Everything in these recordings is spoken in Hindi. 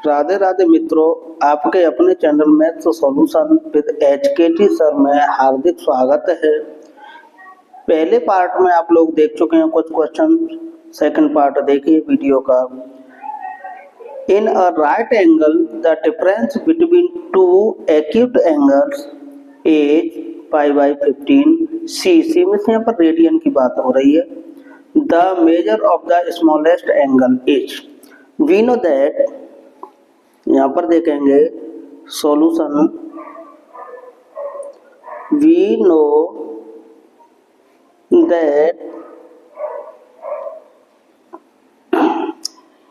राधे राधे मित्रों, आपके अपने channel maths solution with HKT sir में हार्दिक स्वागत है। पहले पार्ट में आप लोग देख चुके हैं कुछ क्वेश्चन, सेकंड पार्ट देखिए वीडियो का। In a right angle the difference between two acute angles is pi by 15 C में से यहाँ पर रेडियन की बात हो रही है। The measure of the smallest angle is, we know that, यहाँ पर देखेंगे solution, we know that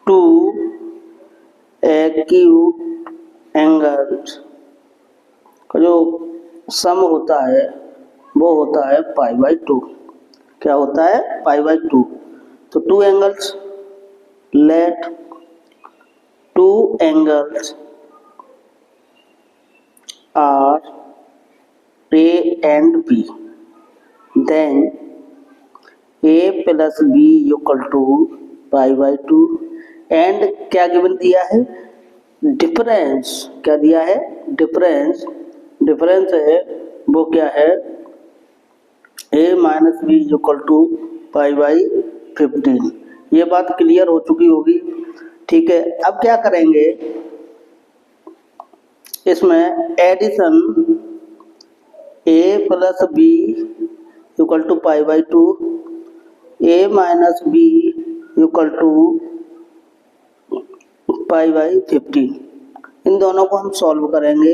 two acute angles का जो सम होता है वो होता है पाई बाई 2। क्या होता है? Pi by 2। तो two angles, let two angles are A and B, then A plus B equal to pi by 2 and क्या गिवन दिया है? डिफरेंस। क्या दिया है? डिफरेंस। डिफरेंस है वो क्या है? A minus b equal to pi by 15। ये बात क्लियर हो चुकी होगी, ठीक है। अब क्या करेंगे, इसमें addition a plus b equal to pi by 2, a minus b equal to pi by 15। इन दोनों को हम सॉल्व करेंगे।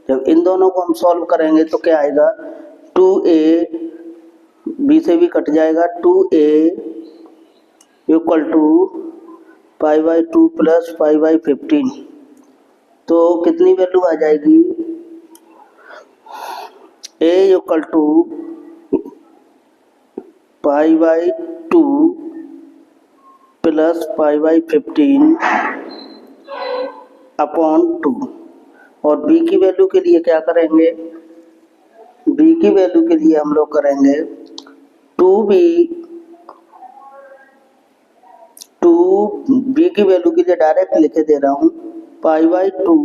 जब इन दोनों को हम सॉल्व करेंगे तो क्या आएगा? 2a, b से भी कट जाएगा, 2a equal to pi by 2 plus pi by 15। तो कितनी वैल्यू आ जाएगी? a equal to pi by 2 plus pi by 15 upon 2। और b की वैल्यू के लिए क्या करेंगे? b की वैल्यू के लिए हम लोग करेंगे 2b की वैल्यू के लिए डायरेक्ट लिखे दे रहा हूँ, पाई बाई 2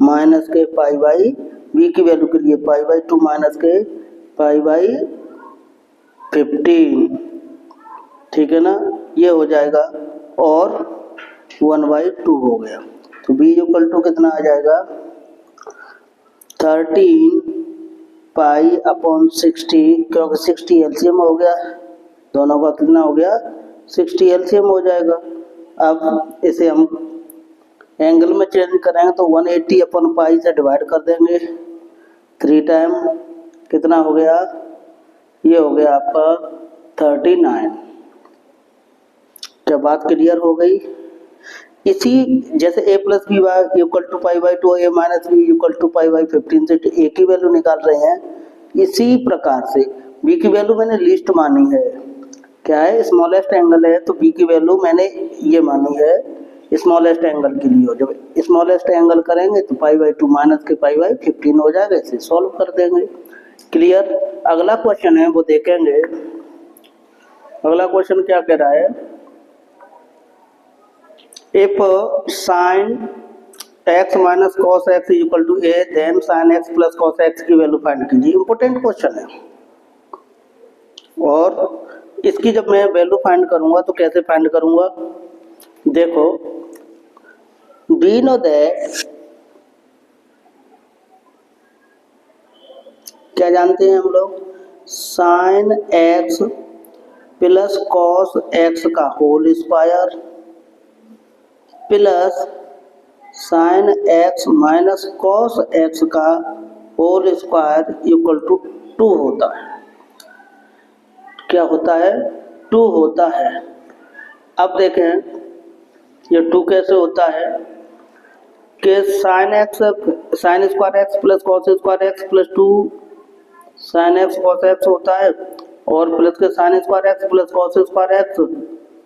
माइनस के पाई बाई, बी की वैल्यू के लिए पाई बाई 2 माइनस के पाई बाई 15, ठीक है ना। ये हो जाएगा और 1/2 हो गया। तो b इक्वल टू कितना आ जाएगा? 13 पाई अपॉन 60, क्योंकि 60 एलसीएम हो गया, दोनों का कितना हो गया? 60 एलसीएम हो जाएगा। अब इसे हम एंगल में चेंज करेंगे तो 180 अपन पाई से डिवाइड कर देंगे, 3 टाइम कितना हो गया? ये हो गया आपका 39। क्या बात क्लियर हो गई? इसी जैसे a plus b equal to pi by 2, a minus b equal to pi by 15 से a की वैल्यू निकाल रहे हैं, इसी प्रकार से b की वैल्यू मैंने लिस्ट मानी है। क्या है? स्मॉलेस्ट एंगल है, तो b की वैल्यू मैंने ये मानी है स्मॉलेस्ट एंगल के लिए। जब स्मॉलेस्ट एंगल करेंगे तो पाई बाई 2 माइनस के पाई बाई 15 हो जाएगा, इसे सॉल्व कर देंगे। क्लियर? अगला क्वेश्चन है वो देखेंगे। अगला क्वेश्चन क्या कह रहा है? If sine x minus cos x equal to a, then sine x plus cos x की वैल्यू फाइंड कीजिए। इंपोर्टेंट क्वेश्चन है, और इसकी जब मैं वैल्यू फाइंड करूंगा तो कैसे फाइंड करूंगा? देखो, वी नो दैट, क्या जानते हैं हम लोग? Sine x plus cos x का whole square plus sine x minus cos x का होल स्क्वायर इक्वल टू 2 होता है। क्या होता है? 2 होता है। अब देखें ये 2 कैसे होता है कि sine x, sine square x plus cos square x plus 2 sine x cos x होता है, और प्लस के sine square x plus cos square x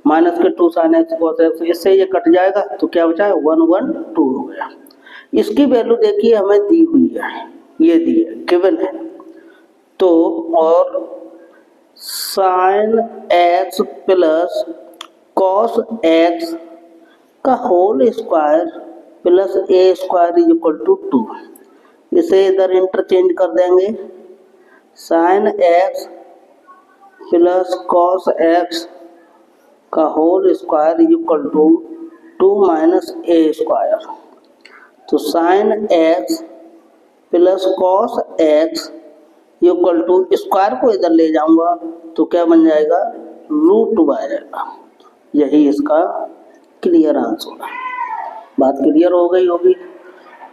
minus के 2 साइन एक्स कॉस एक्स, इससे ये कट जाएगा तो क्या बचा है? 1/2 हो गया। इसकी वैल्यू देखिए हमें दी हुई है, ये दी है, गिवन है। तो और sine x plus cos x का whole square plus a square is equal to 2। इसे इधर इंटरचेंज कर देंगे, sine x plus cos x का whole square is equal to 2 minus a square. तो sine x plus cos x equal to square को इधर ले जाऊंगा तो क्या बन जाएगा, √2 आ जाएगा। यही इसका क्लियर आंसर है। बात क्लियर हो गई होगी।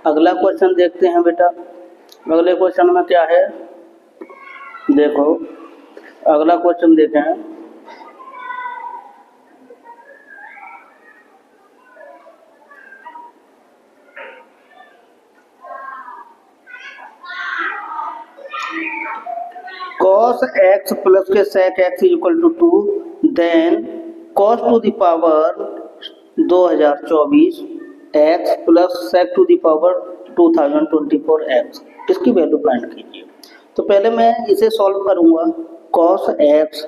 अगला क्वेश्चन देखते हैं बेटा। अगले क्वेश्चन में क्या है, देखो अगला क्वेश्चन देखें। cos x प्लस के sec x equal to 2, then cos to the power 2024 x plus sec to the power 2024 x, इसकी वैल्यू फाइंड कीजिए। तो पहले मैं इसे सॉल्व करूंगा, cos x,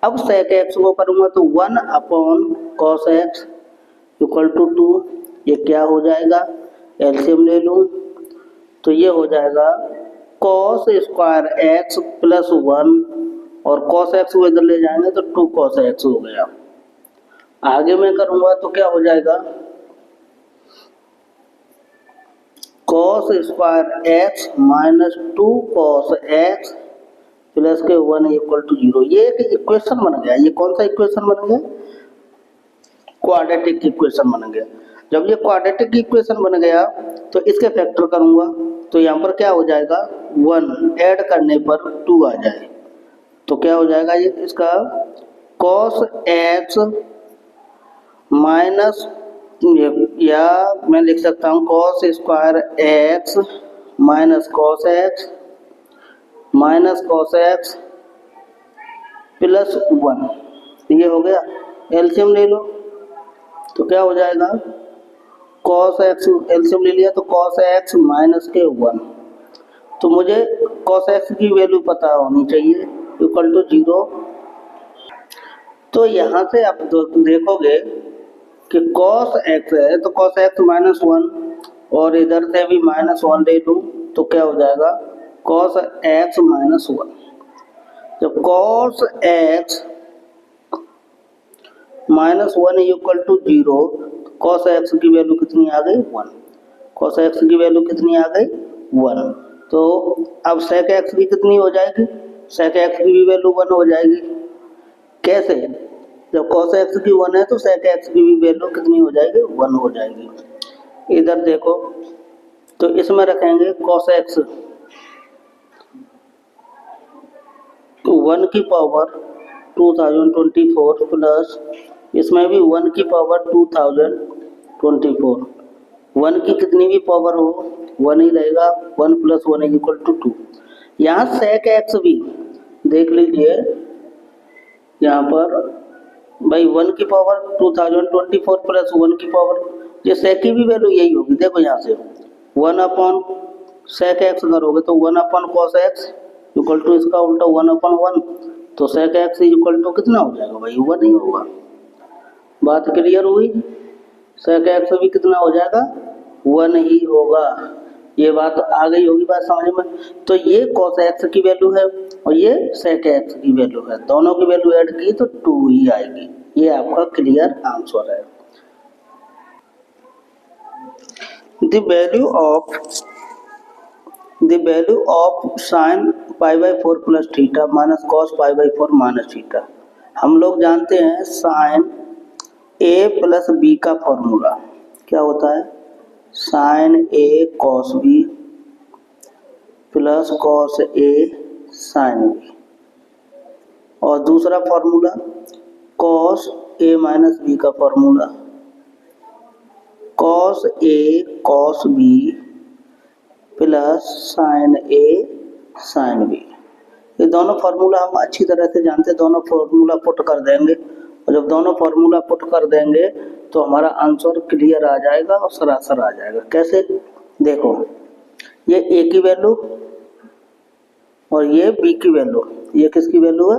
अब sec x को करूंगा तो 1 upon cos x equal to 2, ये क्या हो जाएगा, एलसीएम ले लूं तो ये हो जाएगा cos स्क्वायर x प्लस 1 और cos x को इधर ले जाएंगे तो 2 cos x हो गया। आगे मैं करूंगा तो क्या हो जाएगा, cos square x minus 2 cos x plus के 1 इक्वल टू 0। ये एक इक्वेशन बन गया। ये कौन सा इक्वेशन बन गया, क्वाड्रेटिक इक्वेशन बन गया। जब ये क्वाड्रेटिक इक्वेशन बन गया तो इसके फैक्टर करूंगा तो यहाँ पर क्या हो जाएगा, 1 ऐड करने पर 2 आ जाए तो क्या हो जाएगा, ये इसका cos x माइनस, या मैं लिख सकता हूँ cos square x minus cos x minus cos x plus 1, ये हो गया। एलसीएम ले लो तो क्या हो जाएगा, cos x एलसीएम ले लिया तो cos x माइनस के 1, तो मुझे cos x की वैल्यू पता होनी चाहिए इक्वल टू 0। तो यहाँ से आप देखोगे कि cos x है तो cos x माइनस 1 और इधर से भी माइनस 1 ले लूँ तो क्या हो जाएगा, cos x माइनस 1। जब cos x minus 1 equal to 0, cos x की वैल्यू कितनी आ गई, 1। cos x की वैल्यू कितनी आ गई, 1। तो अब sec x की कितनी हो जाएगी, sec x की भी वैल्यू 1 हो जाएगी। कैसे, जब cos x की 1 है तो sec x की भी वैल्यू कितनी हो जाएगी, 1 हो जाएगी। इधर देखो तो इसमें रखेंगे cos x 1 की पावर 2024 प्लस इसमें भी 1 की पावर 2024, 1 की कितनी भी पावर हो 1 ही रहेगा, 1 प्लस 1 इक्वल टू 2। यहाँ sec x भी देख लीजिए, यहाँ पर भाई 1 की पावर 2024 प्लस 1 की पावर, ये sec की भी वैल्यू यही होगी। देखो यहाँ से 1 अपॉन sec x करोगे तो 1 upon cos x equal to इसका उल्टा 1 अपॉन 1, तो sec x इक्वल टू कितना हो जाएगा भाई, 1 ही होगा। बात क्लियर हुई, sec x भी कितना हो जाएगा, 1 ही होगा। ये बात आ गई होगी बात समझ में। तो ये cos x की वैल्यू है और ये sec x की वैल्यू है, दोनों की वैल्यू ऐड की तो 2 ही आएगी। ये आपका क्लियर आंसर है। The value of sin π/4 plus theta minus cos π/4 minus theta. हम लोग जानते हैं sin a प्लस b का फॉर्मूला क्या होता है, sin a cos b plus cos a sin b, और दूसरा formula cos a minus b का formula cos a cos b plus sin a sin b। ये दोनों फार्मूला हम अच्छी तरह से जानते हैं, दोनों फार्मूला पुट कर देंगे और जब दोनों फार्मूला पुट कर देंगे तो हमारा आंसर क्लियर आ जाएगा और सरासर आ जाएगा। कैसे, देखो ये a की वैल्यू और ये b की वैल्यू, ये किसकी वैल्यू है,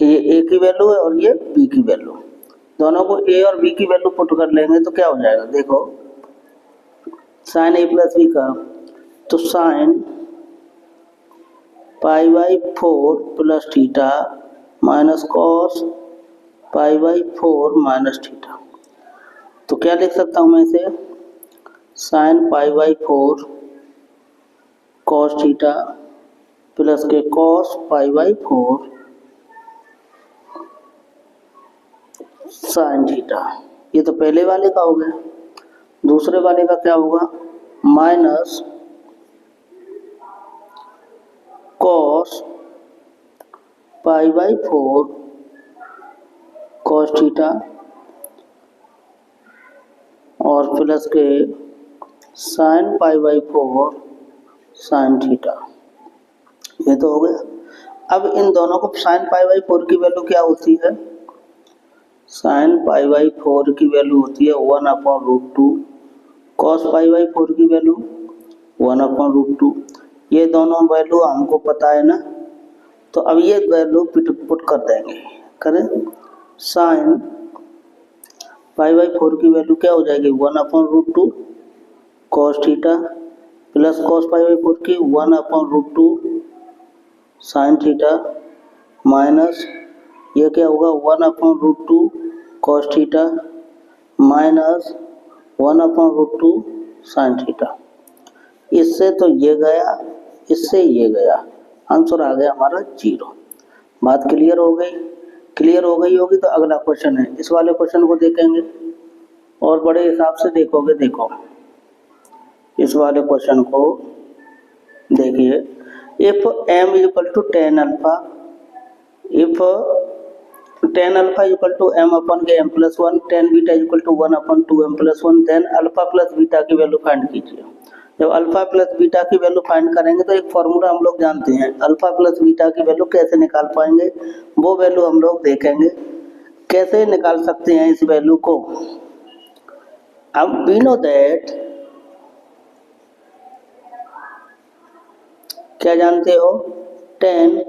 ये a की वैल्यू है और ये b की वैल्यू। दोनों को ए और बी की वैल्यू पुट कर लेंगे तो क्या हो जाएगा, देखो साइन ए प्लस बी का, तो sine pi by 4 plus theta minus cos pi by 4 minus theta. तो क्या लिख सकता हूँ मैं इसे, sine pi by 4 cos theta plus के cos pi by 4 sine theta. ये तो पहले वाले का हो गया। दूसरे वाले का क्या होगा, minus cos pi by 4 cos theta और प्लस के sign pi by 4 sine theta. ये तो हो गया। अब इन दोनों को साइन पाई बाई 4 की वैल्यू क्या होती है, साइन पाई बाई 4 की वैल्यू होती है 1/√2, कॉस पाई बाई 4 की वैल्यू 1/√2। ये दोनों वैल्यू हमको पता है ना, तो अब ये वैल्यू पुट कर देंगे, करें साइन पाई बाई 4 की वैल्यू क्या हो जाएगी 1/√2 cos theta plus cos pi by 4 की 1/√2 साइन थीटा माइनस ये क्या होगा 1/√2 cos theta minus 1/√2 sine theta. इससे तो ये गया, इससे ये गया, आंसर आ गया हमारा 0। बात क्लियर हो गई? क्लियर हो गई होगी तो अगला क्वेश्चन है, इस वाले क्वेश्चन को देखेंगे और बड़े हिसाब से देखोगे। देखो इस वाले क्वेश्चन को देखिए, if m equal to tan alpha, if tan alpha equal to m upon के m plus 1, tan beta equal to 1/2m plus 1, then alpha plus beta की वैल्यू फाइंड कीजिए। जब अल्फा प्लस बीटा की वैल्यू फाइंड करेंगे तो एक फॉर्मूला हम लोग जानते हैं, अल्फा प्लस बीटा की वैल्यू कैसे निकाल पाएंगे वो वैल्यू हम लोग देखेंगे, कैसे निकाल सकते हैं इस वैल्यू को। अब वी नो दैट, क्या जानते हो, tan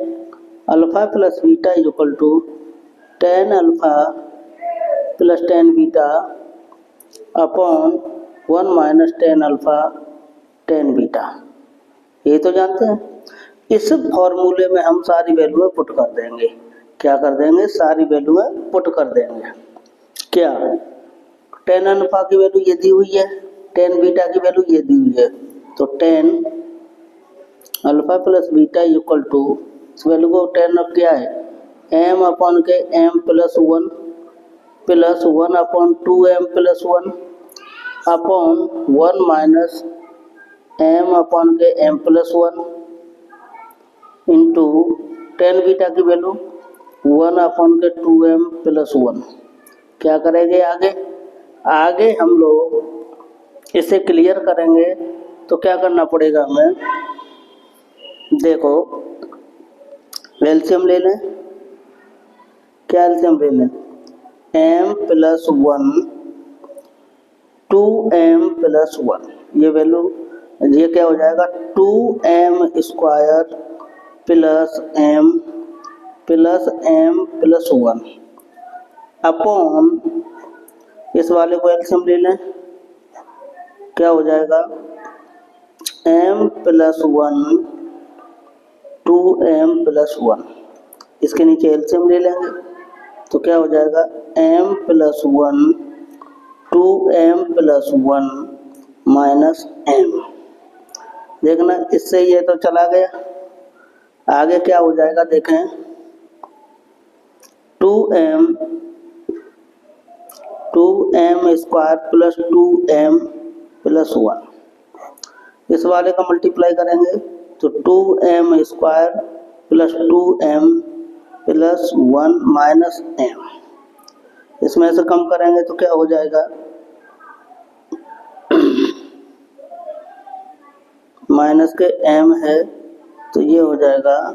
alpha plus beta is equal to tan alpha plus tan beta upon 1 minus tan alpha tan beta. ये तो जानते हैं। इस फॉर्मूले में हम सारी वैल्यू पुट कर देंगे। क्या कर देंगे, सारी वैल्यू पुट कर देंगे। क्या, टेन अल्फा की वैल्यू ये दी हुई है, टेन बीटा की वैल्यू ये दी हुई है, तो tan alpha plus beta equal to, इस वैल्यू को टेन अब क्या है m अपॉन के m plus 1 plus 1/2m plus 1 upon 1 minus m upon के m plus 1 into tan beta की वैल्यू 1/2m प्लस 1। क्या करेंगे आगे, आगे हम लोग इसे क्लियर करेंगे तो क्या करना पड़ेगा हमें, देखो एलसीएम ले लें। क्या एलसीएम ले लें, m प्लस 1 2m प्लस 1, ये वैल्यू, ये क्या हो जाएगा 2m square plus m plus 1 upon, इस वाले को एलसीएम ले लें, क्या हो जाएगा m प्लस 1 2m प्लस 1, इसके नीचे एलसीएम ले लेंगे तो क्या हो जाएगा m plus 1 2m plus 1 minus m। देखना इससे ये तो चला गया, आगे क्या हो जाएगा देखें, 2m square plus 2m plus 1, इस वाले का मल्टीप्लाई करेंगे तो 2m square plus 2m plus 1 minus m, इसमें से कम करेंगे तो क्या हो जाएगा माइनस के m है तो ये हो जाएगा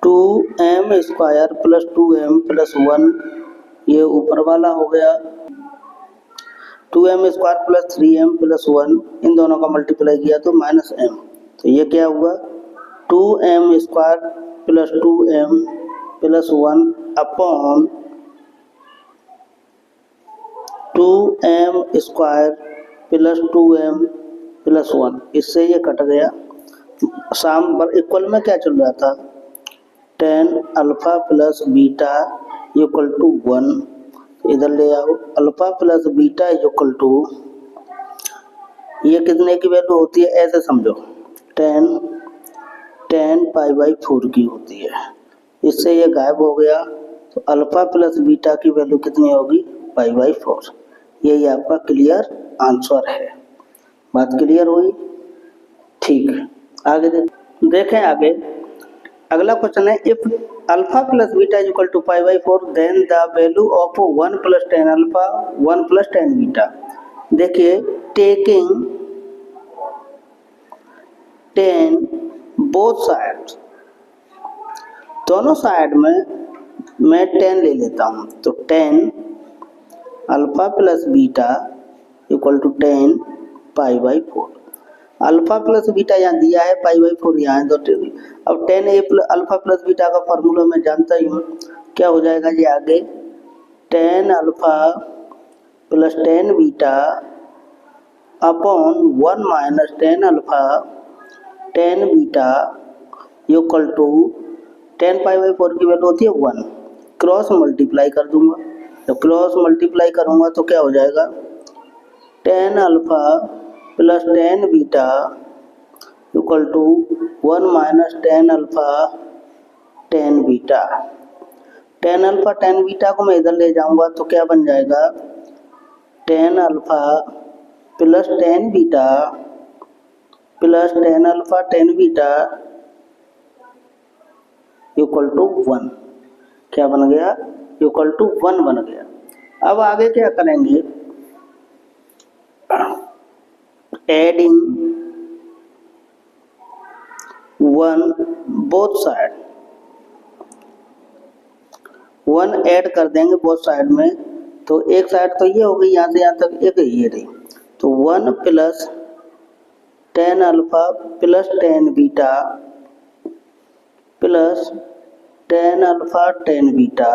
2m square plus 2m plus 1, ये ऊपर वाला हो गया। 2m square plus 3m plus 1, इन दोनों का मल्टीप्लाई किया तो माइनस m, तो ये क्या हुआ 2m square plus 2m plus 1 upon 2m square plus 2m plus 1, इससे ये कट गया। साम इक्वल में क्या चल रहा था, tan alpha plus beta equal to 1, इधर ले आओ alpha plus beta equal to, ये कितने की वैल्यू होती है ऐसे समझो, tan पाई 4 की होती है, इससे ये गायब हो गया, तो अल्फा प्लस बीटा की वैल्यू कितनी होगी पाई 4, यही आपका क्लियर आंसर है। बात क्लियर हुई, ठीक है। आगे देखें आगे अगला क्वेश्चन है, if alpha plus beta is equal to pi 4 then the value of 1 plus tan alpha 1 plus tan beta. देखिए टेकिंग टेन बोथ साइड्स, दोनों साइड में मैं 10 ले लेता हूँ, तो 10 alpha plus beta equal to 10 pi 4, alpha plus beta यहाँ दिया है पाई 4 यहाँ है, तो अब 10 अल्फा प्लस बीटा का फॉर्मूला मैं जानता ही हूँ, क्या हो जाएगा ये आगे 10 alpha plus 10 beta upon 1 minus 10 alpha 10 beta equal to 10 pi 4 की वैल्यू होती है 1, क्रॉस मल्टीप्लाई कर दूंगा, जब क्रॉस मल्टीप्लाई करूंगा तो क्या हो जाएगा 10 alpha plus 10 beta equal to 1 minus 10 alpha 10 beta. 10 alpha 10 beta को मैं इधर ले जाऊंगा तो क्या बन जाएगा 10 alpha plus 10 beta plus 10 alpha 10 beta equal to 1, क्या बन गया इक्वल टू 1 बन गया। अब आगे क्या करेंगे, एडिंग 1 बोथ साइड, 1 ऐड कर देंगे बोथ साइड में, तो एक साइड तो ये हो गई यहाँ से यहाँ तक, एक ये रही, तो 1 plus 10 alpha plus 10 beta plus 10 alpha 10 beta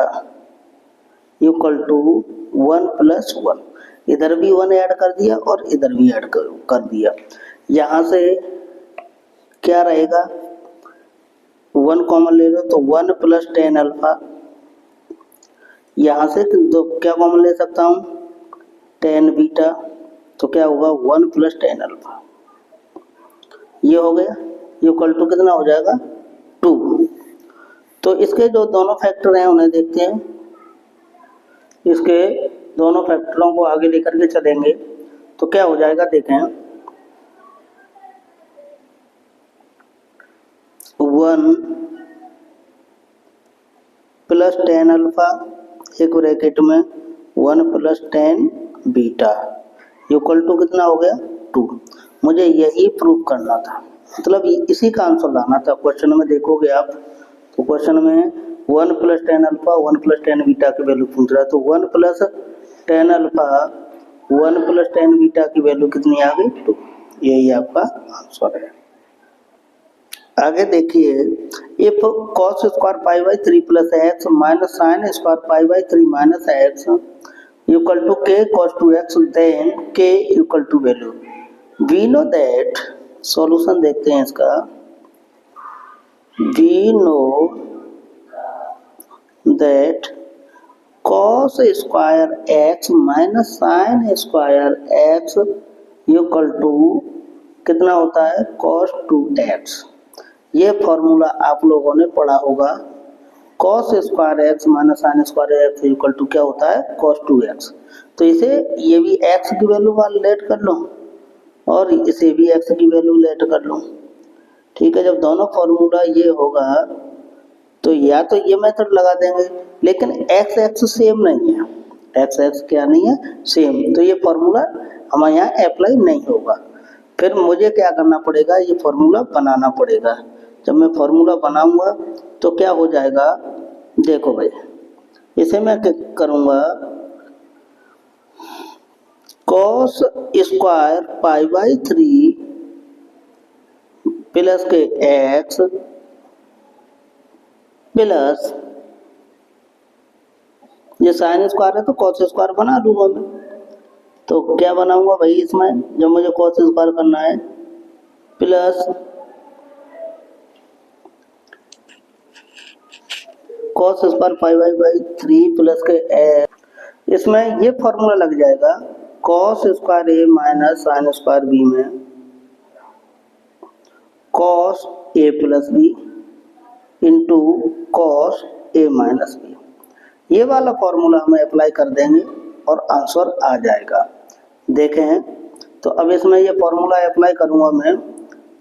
equal to 1 plus 1, इधर भी 1 ऐड कर दिया और इधर भी ऐड कर दिया, यहाँ से क्या रहेगा 1 कॉमन ले लो तो 1 प्लस 10 अल्फा, यहाँ से तो क्या कॉमन ले सकता हूँ 10 बीटा, तो क्या होगा 1 प्लस 10 अल्फा, ये हो गया इक्वल टू कितना हो जाएगा 2। तो इसके जो दोनों फैक्टर हैं उन्हें देखते हैं, इसके दोनों फैक्टरों को आगे लेकर के चलेंगे तो क्या हो जाएगा देखें, 1 प्लस 10 अल्फा एक ब्रैकेट में 1 प्लस 10 बीटा इक्वल टू कितना हो गया 2। मुझे यही प्रूव करना था, मतलब इसी का आंसर लाना था। क्वेश्चन में देखोगे आप तो क्वेश्चन में 1 प्लस 10 अल्फा 1 प्लस 10 बीटा की वैल्यू पूछ रहा है, तो 1 प्लस 10 अल्फा 1 प्लस 10 बीटा की वैल्यू कितनी आ गई 2, यही आपका आंसर है। आगे देखिए, if cos square pi by 3 plus x minus sine square pi by 3 minus x equal to k cos 2x then k equal to value, we know that, solution देखते हैं इसका, we know that cos square x minus sine square x equal to कितना होता है cos 2x। ये फॉर्मूला आप लोगों ने पढ़ा होगा, cos square x minus sine square x equal to क्या होता है cos 2x। तो इसे ये भी x की वैल्यू लेट कर लो और इसे भी x की वैल्यू लेट कर लो, ठीक है। जब दोनों फॉर्मूला ये होगा तो या तो ये मेथड लगा देंगे, लेकिन x x सेम नहीं है, x x क्या नहीं है सेम, तो ये फॉर्मूला हमारे यहाँ अप्लाई नहीं होगा। फिर मुझे क्या करना पड़ेगा, ये फॉर्मूला बनाना पड़ेगा। जब मैं फॉर्मूला बनाऊंगा तो क्या हो जाएगा, देखो भाई, इसे मैं करूंगा cos square pi by 3 plus के एक्स प्लस ये साइन स्क्वायर है तो कॉस स्क्वायर बना लूंगा मैं। तो क्या बनाऊंगा भाई इसमें, जब मुझे कॉस स्क्वायर करना है, plus cos square pi by 3 plus के एक्स। इसमें ये फॉर्मूला लग जाएगा कॉस स्क्वायर ए माइनस साइन स्क्वायर बी में cos A plus B into cos A minus B. ये वाला फॉर्मूला हम अप्लाई कर देंगे और आंसर आ जाएगा। देखें तो अब इसमें ये फॉर्मूला अप्लाई करूंगा मैं,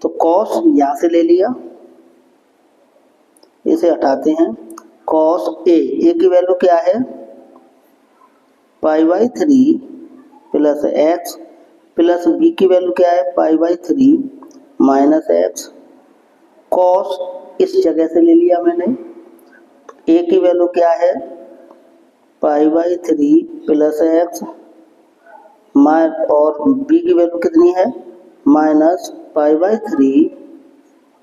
तो कॉस यहाँ से ले लिया, इसे हटाते हैं, कॉस ए की वैल्यू क्या है pi by 3 plus x plus B की वैल्यू क्या है pi by 3 minus x. Cos इस जगह से ले लिया मैंने, ए की वैल्यू क्या है पाई बाई 3 प्लस एक्स और बी की वैल्यू कितनी है माइनस पाई बाई 3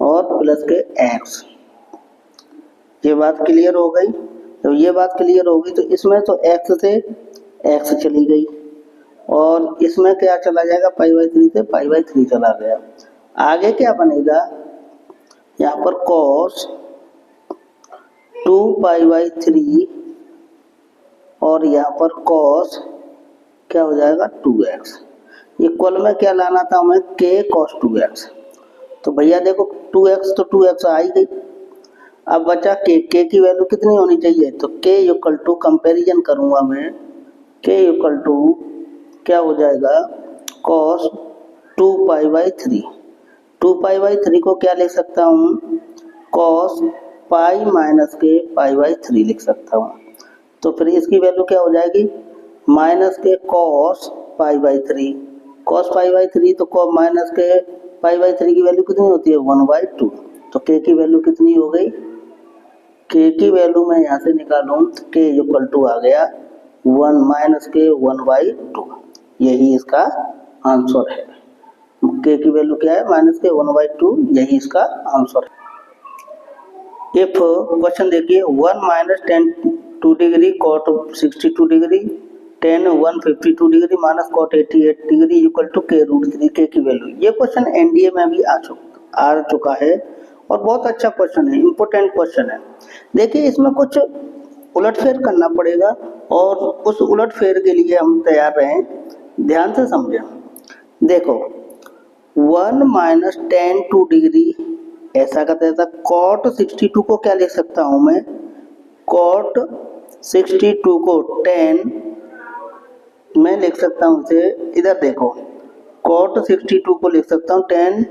और प्लस के एक्स। ये बात क्लियर हो गई। तो ये बात क्लियर हो गई तो इसमें तो एक्स से एक्स चली गई और इसमें क्या चला जाएगा पाई बाई 3 से पाई बाई 3 चला गया। आगे क्या बनेगा, यहाँ पर कॉस 2 पाई बाई 3 और यहाँ पर कॉस क्या हो जाएगा 2x। इक्वल में क्या लाना था हमें k cos 2x। तो भैया देखो 2x तो 2x आ ही गई। अब बचा k की वैल्यू कितनी होनी चाहिए, तो k इक्वल टू कंपेरिजन करूंगा मैं, k इक्वल टू क्या हो जाएगा cos 2 pi by 3। 2 pi by 3 को क्या लिख सकता हूँ cos पाई माइनस के पाई बाई 3 लिख सकता हूँ। तो फिर इसकी वैल्यू क्या हो जाएगी माइनस के cos pi by 3, cos pi by 3 तो माइनस के पाई बाई 3 की वैल्यू कितनी होती है 1/2। तो k की वैल्यू कितनी हो गई, k की वैल्यू मैं यहाँ से निकालूँ तो k इक्वल टू आ गया 1 माइनस के 1/2। यही इसका आंसर है। k की वैल्यू क्या है माइनस के 1/2, यही इसका आंसर है। इफ क्वेश्चन देखिए 1 minus 2 degree cot 62 degree tan 152 degree minus cot 88 degree equal to k root 3 k की वैल्यू। ये क्वेश्चन एनडीए में भी आ चुका है और बहुत अच्छा क्वेश्चन है, इंपॉर्टेंट क्वेश्चन है। देखिए इसमें कुछ उलटफेर करना पड़ेगा और उस उलटफेर के लिए हम तैयार रहें, ध्यान से समझें। देखो 1 माइनस tan 2 डिग्री ऐसा का तैसा, कॉट 62 को क्या लिख सकता हूँ मैं, कॉट 62 को tan मैं लिख सकता हूँ इसे, इधर देखो कॉट 62 को लिख सकता हूँ tan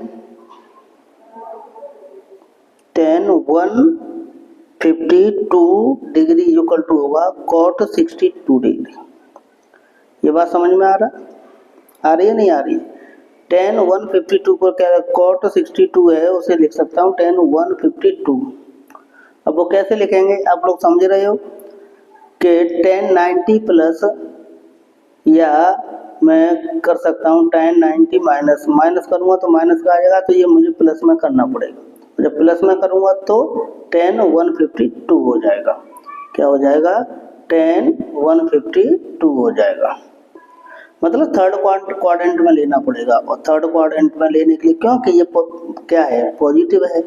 152 डिग्री इक्वल टू होगा कॉट 62 डिग्री। ये बात समझ में आ रही है नहीं आ रही है। tan 152 को क्या कॉट 62 है उसे लिख सकता हूँ tan 152। अब वो कैसे लिखेंगे आप लोग समझ रहे हो कि tan 90 प्लस, या मैं कर सकता हूँ tan 90 माइनस, माइनस करूँगा तो माइनस का आ जाएगा, तो ये मुझे प्लस में करना पड़ेगा। जब प्लस में करूँगा तो tan 152 हो जाएगा। क्या हो जाएगा tan 152 हो जाएगा। मतलब थर्ड क्वाड्रेंट में लेना पड़ेगा और थर्ड क्वाड्रेंट में लेने के लिए क्योंकि ये क्या है पॉजिटिव है।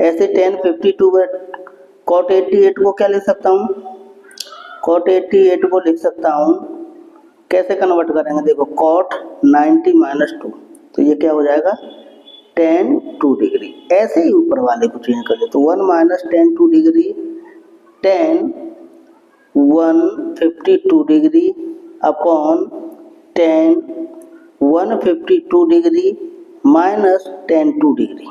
ऐसे tan 52 में cot 88 को क्या लिख सकता हूँ, cot 88 को लिख सकता हूँ, कैसे कन्वर्ट करेंगे देखो cot 90 माइनस 2, तो ये क्या हो जाएगा tan 2 डिग्री। ऐसे ही ऊपर वाले को चेंज कर ले तो 1 minus tan 2 degree tan 152 degree upon tan 152 degree minus tan 2 degree.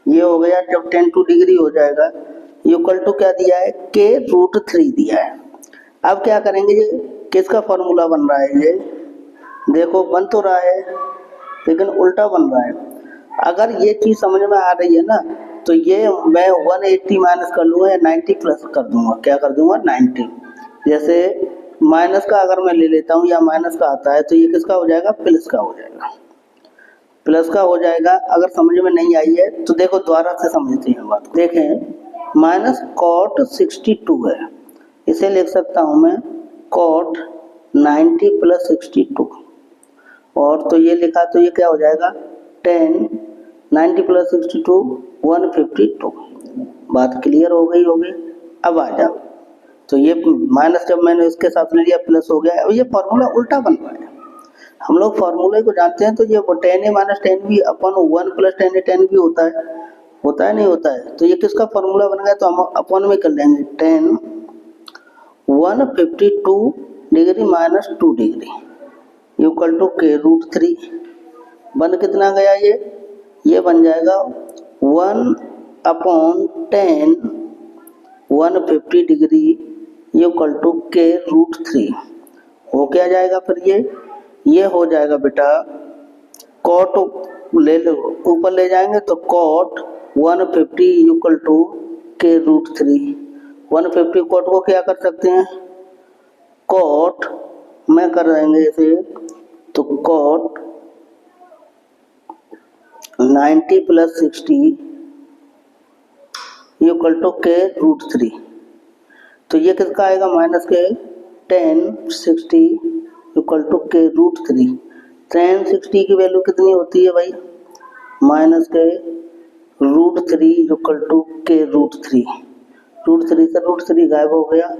ये हो गया। जब tan 2 डिग्री हो जाएगा इक्वल टू क्या दिया है k रूट 3 दिया है। अब क्या करेंगे, ये किसका फॉर्मूला बन रहा है, ये देखो बन तो रहा है लेकिन उल्टा बन रहा है। अगर ये चीज़ समझ में आ रही है ना तो ये मैं 180 माइनस कर लूँगा या 90 प्लस कर दूंगा, क्या कर दूंगा 90। जैसे माइनस का अगर मैं ले लेता हूँ या माइनस का आता है तो ये किसका हो जाएगा, प्लस का हो जाएगा, प्लस का हो जाएगा। अगर समझ में नहीं आई है तो देखो दोबारा से समझते हैं बात। देखें माइनस कॉट 62 है, इसे लिख सकता हूँ मैं कॉट 90 प्लस 62, और तो ये लिखा तो ये क्या हो जाएगा 10, 90 प्लस 62 152। बात क्लियर हो गई होगी। अब आ जाओ, तो ये माइनस जब मैंने इसके साथ ले लिया प्लस हो गया। अब ये फॉर्मूला उल्टा बन रहा है, हम लोग फार्मूले को जानते हैं तो ये 10a माइनस 10b अपन 1 प्लस 10a 10b होता है नहीं होता है। तो ये किसका फार्मूला बन गया, तो हम अपन में कर लेंगे 10 152 degree minus 2 degree equal to K root 3। बन कितना गया ये बन जाएगा 1/10 150 degree equal to K root 3। हो क्या जाएगा फिर ये हो जाएगा बेटा कॉट ले लो, ऊपर ले जाएंगे तो cot 150 equal to K root 3। 150 cot को क्या कर सकते हैं, कॉट में कर देंगे इसे तो cot 90 plus 60 equal to K root 3। तो ये किसका आएगा माइनस के 10 60 इक्वल टू के रूट 3। 10 60 की वैल्यू कितनी होती है भाई, माइनस के root 3 equal to K root 3। Root 3 से रूट 3 गायब हो गया,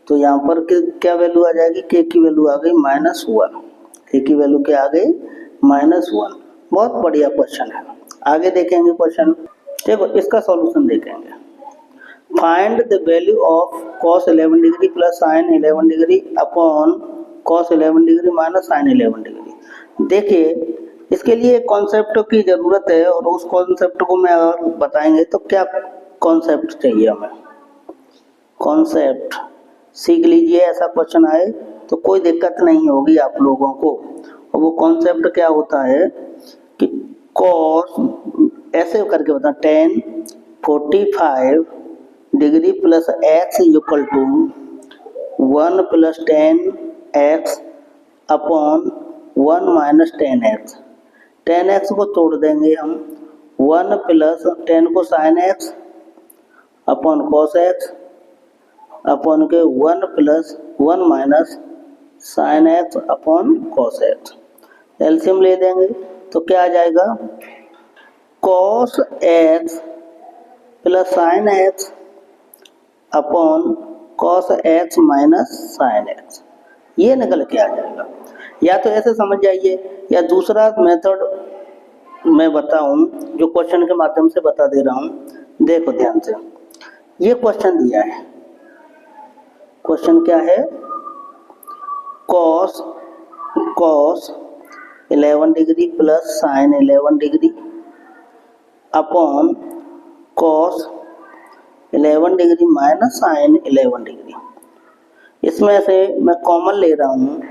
तो यहाँ पर क्या वैल्यू आ जाएगी, के की वैल्यू आ गई -1। के की वैल्यू क्या आ गई -1। बहुत बढ़िया क्वेश्चन है। आगे देखेंगे क्वेश्चन, देखो इसका सॉल्यूशन देखेंगे। Find the value of cos 11 degree plus sin 11 degree upon cos 11 degree minus sin 11 degree. देखिए इसके लिए एक कॉन्सेप्ट की ज़रूरत है, और उस कॉन्सेप्ट को मैं अगर बताएंगे तो क्या कॉन्सेप्ट चाहिए हमें, कॉन्सेप्ट सीख लीजिए। ऐसा क्वेश्चन आए तो कोई दिक्कत नहीं होगी आप लोगों को। और वो कॉन्सेप्ट क्या होता है कि cos ऐसे करके बता 10 45 degree plus x equal to 1 plus 10x upon 1 minus 10x। 10x को तोड़ देंगे हम, 1 प्लस 10 को sin x upon cos x upon के 1 plus 1 minus sin x upon cos x। LCM ले देंगे तो क्या आ जाएगा cos x plus sin x upon cos x minus sin x, ये निकल के आ जाएगा। या तो ऐसे समझ जाइए, या दूसरा मेथड मैं बताऊं जो क्वेश्चन के माध्यम से बता दे रहा हूं। देखो ध्यान से, ये क्वेश्चन दिया है, क्वेश्चन क्या है, cos 11 degree plus sin 11 degree upon cos 11 degree minus sin 11 degree. इसमें से मैं कॉमन ले रहा हूँ,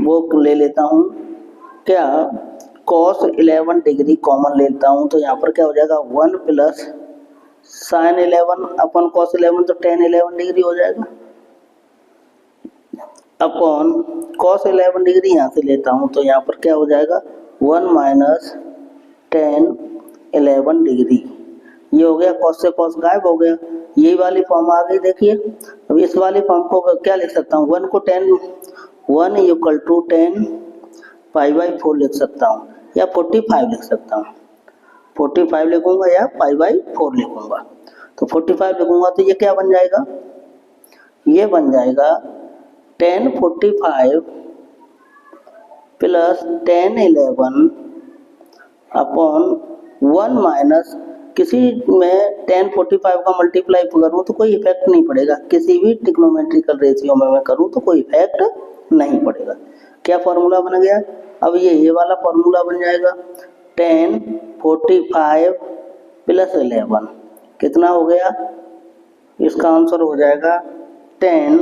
वो ले लेता हूँ क्या, cos 11 डिग्री कॉमन लेता हूँ तो यहाँ पर क्या हो जाएगा 1 प्लस sin 11 अपन cos 11 तो tan 11 डिग्री हो जाएगा, अपॉन cos 11 डिग्री यहाँ से लेता हूँ तो यहाँ पर क्या हो जाएगा 1 माइनस tan 11 डिग्री। ये हो गया, cos से cos गायब हो गया, यही वाली फॉर्म आ गई। देखिए अब इस वाली फॉर्म को क्या लिख सकता हूँ, 1 को 1 इक्वल टू 10 π/4 लिख सकता हूँ, या 45 लिख सकता हूँ। 45 लिखूंगा या π/4 लिखूंगा। तो 45 लिखूंगा तो ये क्या बन जाएगा, ये बन जाएगा tan 45 plus tan 11 upon 1 minus, किसी में tan 45 का मल्टीप्लाई करूँ तो कोई इफेक्ट नहीं पड़ेगा, किसी भी ट्रिग्नोमेट्रिकल रेशियो में मैं करूँ तो कोई इफेक्ट नहीं पड़ेगा। क्या फॉर्मूला बन गया, अब ये वाला फॉर्मूला बन जाएगा tan 45 प्लस 11 कितना हो गया, इसका आंसर हो जाएगा tan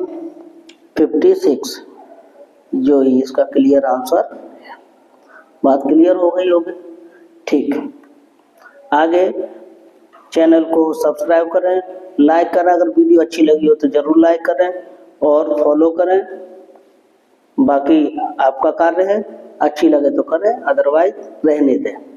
56, जो इसका क्लियर आंसर है। बात क्लियर हो गई होगी, ठीक। आगे चैनल को सब्सक्राइब करें, लाइक करें, अगर वीडियो अच्छी लगी हो तो ज़रूर लाइक करें और फॉलो करें। बाकी आपका कार्य है, अच्छी लगे तो करें, अदरवाइज रहने दें।